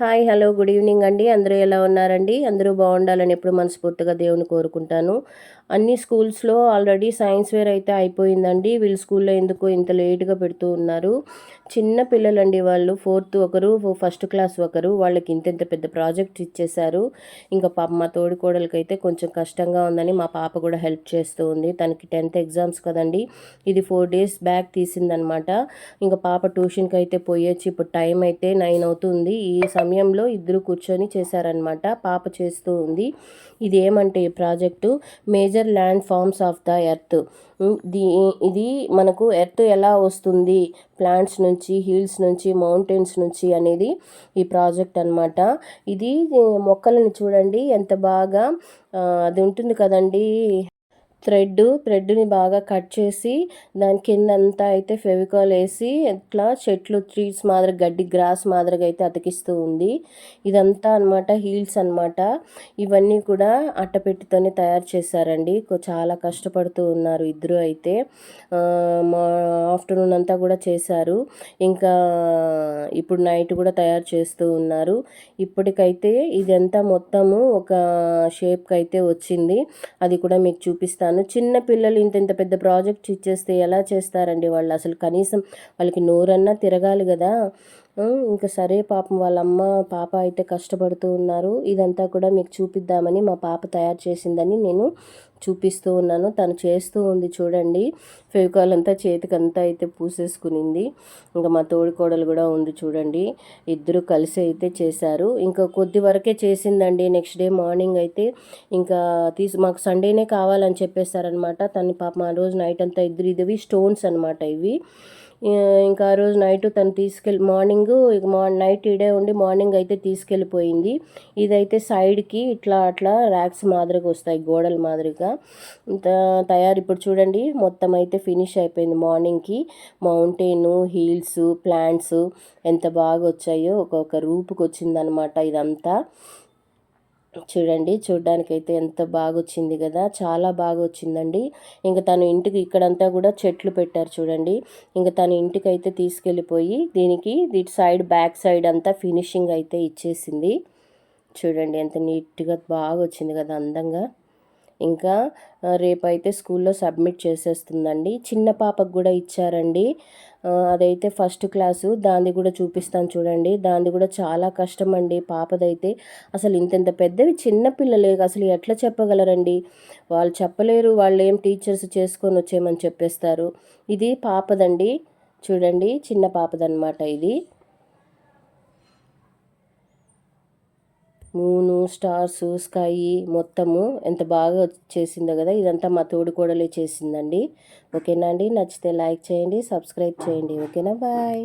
Hi hello good evening అండి. అందరూ ఎలా ఉన్నారండి? అందరూ బాగుండాలని ఎప్పుడు మనస్ఫూర్తిగా దేవుని కోరుకుంటాను. అన్ని స్కూల్స్లో ఆల్రెడీ సైన్స్ వేర్ అయితే అయిపోయిందండి. వీళ్ళు స్కూల్లో ఎందుకో ఇంత లేట్గా పెడుతూ ఉన్నారు. చిన్న పిల్లలండి వాళ్ళు, ఫోర్త్ ఒకరు, ఫస్ట్ క్లాస్ ఒకరు. వాళ్ళకి ఇంత పెద్ద ప్రాజెక్ట్ ఇచ్చేశారు. ఇంకా పాప మా తోడికోడలికి అయితే కొంచెం కష్టంగా ఉందని మా పాప కూడా హెల్ప్ చేస్తూ ఉంది. తనకి 10th ఎగ్జామ్స్ కదండి. ఇది 4 days బ్యాక్ తీసిందనమాట. ఇంకా పాప ట్యూషన్కి అయితే పోయొచ్చు. ఇప్పుడు టైం అయితే 9 అవుతుంది. ఈ సమయంలో ఇద్దరు కూర్చొని చేశారనమాట. పాప చేస్తూ ఉంది. ఇది ఏమంటే ఈ project major land forms of the earth. ఇది మనకు ఎర్త్ ఎలా వస్తుంది, ప్లాంట్స్ నుంచి, హిల్స్ నుంచి, మౌంటైన్స్ నుంచి అనేది ఈ ప్రాజెక్ట్ అనమాట. ఇది మొక్కలను చూడండి ఎంత బాగా అది ఉంటుంది కదండి, థ్రెడ్ని బాగా కట్ చేసి దాని కిందంతా అయితే ఫెవికాల్ వేసి ఇట్లా చెట్లు ట్రీస్ మాదిరి గడ్డి గ్రాస్ మాదిరిగా అయితే అతికిస్తూ ఉంది. ఇదంతా అనమాట హీల్స్ అనమాట. ఇవన్నీ కూడా అట్టపెట్టితోనే తయారు చేశారండి. చాలా కష్టపడుతూ ఉన్నారు ఇద్దరు అయితే. మా ఆఫ్టర్నూన్ అంతా కూడా చేశారు. ఇంకా ఇప్పుడు నైట్ కూడా తయారు చేస్తూ ఉన్నారు. ఇప్పటికైతే ఇదంతా మొత్తము ఒక షేప్కి అయితే వచ్చింది. అది కూడా మీకు చూపిస్తాను. చిన్న పిల్లలు ఇంత పెద్ద ప్రాజెక్ట్స్ ఇచ్చేస్తే ఎలా చేస్తారండి వాళ్ళు? అసలు కనీసం వాళ్ళకి నోరన్నా తిరగాలి కదా. ఇంకా సరే పాపం వాళ్ళ అమ్మ పాప అయితే కష్టపడుతూ ఉన్నారు. ఇదంతా కూడా మీకు చూపిద్దామని మా పాప తయారు చేసిందని నేను చూపిస్తూ ఉన్నాను. తను చేస్తూ ఉంది చూడండి. ఫెవికాల్ అంతా చేతికంతా అయితే పూసేసుకునింది. ఇంకా మా తోడికోడలు కూడా ఉంది చూడండి. ఇద్దరు కలిసి అయితే చేశారు. ఇంకా కొద్ది వరకే చేసిందండి. నెక్స్ట్ డే మార్నింగ్ అయితే ఇంకా మాకు సండేనే కావాలని చెప్పేశారనమాట. తను పాపం ఆ రోజు నైట్ అంతా ఇవి స్టోన్స్ అనమాట ఇవి. ఇంకా ఆ రోజు నైట్ తను మార్నింగ్ నైట్ ఇడే ఉండి మార్నింగ్ అయితే తీసుకెళ్ళిపోయింది. ఇదైతే సైడ్కి ఇట్లా అట్లా ర్యాక్స్ మాదిరిగా వస్తాయి, గోడల మాదిరిగా తయారు. ఇప్పుడు చూడండి మొత్తం అయితే ఫినిష్ అయిపోయింది. మార్నింగ్కి మౌంటైన్, హిల్స్, ప్లాంట్స్ ఎంత బాగా వచ్చాయో ఒక్కొక్క రూపుకి వచ్చిందనమాట ఇదంతా. చూడండి, చూడ్డానికైతే ఎంత బాగా వచ్చింది కదా, చాలా బాగా వచ్చిందండి. ఇంకా తను ఇంటికి ఇక్కడంతా కూడా చెట్లు పెట్టారు చూడండి. ఇంకా తన ఇంటికి అయితే తీసుకెళ్ళిపోయి దీనికి సైడ్ బ్యాక్ సైడ్ అంతా ఫినిషింగ్ అయితే ఇచ్చేసింది. చూడండి ఎంత నీట్గా బాగా వచ్చింది కదా, అందంగా. ఇంకా రేపైతే స్కూల్లో సబ్మిట్ చేసేస్తుందండి. చిన్న పాపకు కూడా ఇచ్చారండి. అదైతే ఫస్ట్ క్లాసు. దాన్ని కూడా చూపిస్తాను చూడండి. దాన్ని కూడా చాలా కష్టం అండి పాపదైతే. అసలు ఇంత పెద్దవి చిన్న పిల్లలే అసలు ఎట్లా చెప్పగలరండి? వాళ్ళు చెప్పలేరు. వాళ్ళు ఏం టీచర్స్ చేసుకొని వచ్చేయమని చెప్పేస్తారు. ఇది పాపదండి చూడండి, చిన్న పాపదన్నమాట ఇది. మూను, స్టార్స్, స్కై మొత్తము ఎంత బాగా చేసిందో కదా. ఇదంతా మా తోడికోడలే చేసిందండి. ఓకేనా అండి? నచ్చితే లైక్ చేయండి, సబ్స్క్రైబ్ చేయండి. ఓకేనా? బాయ్.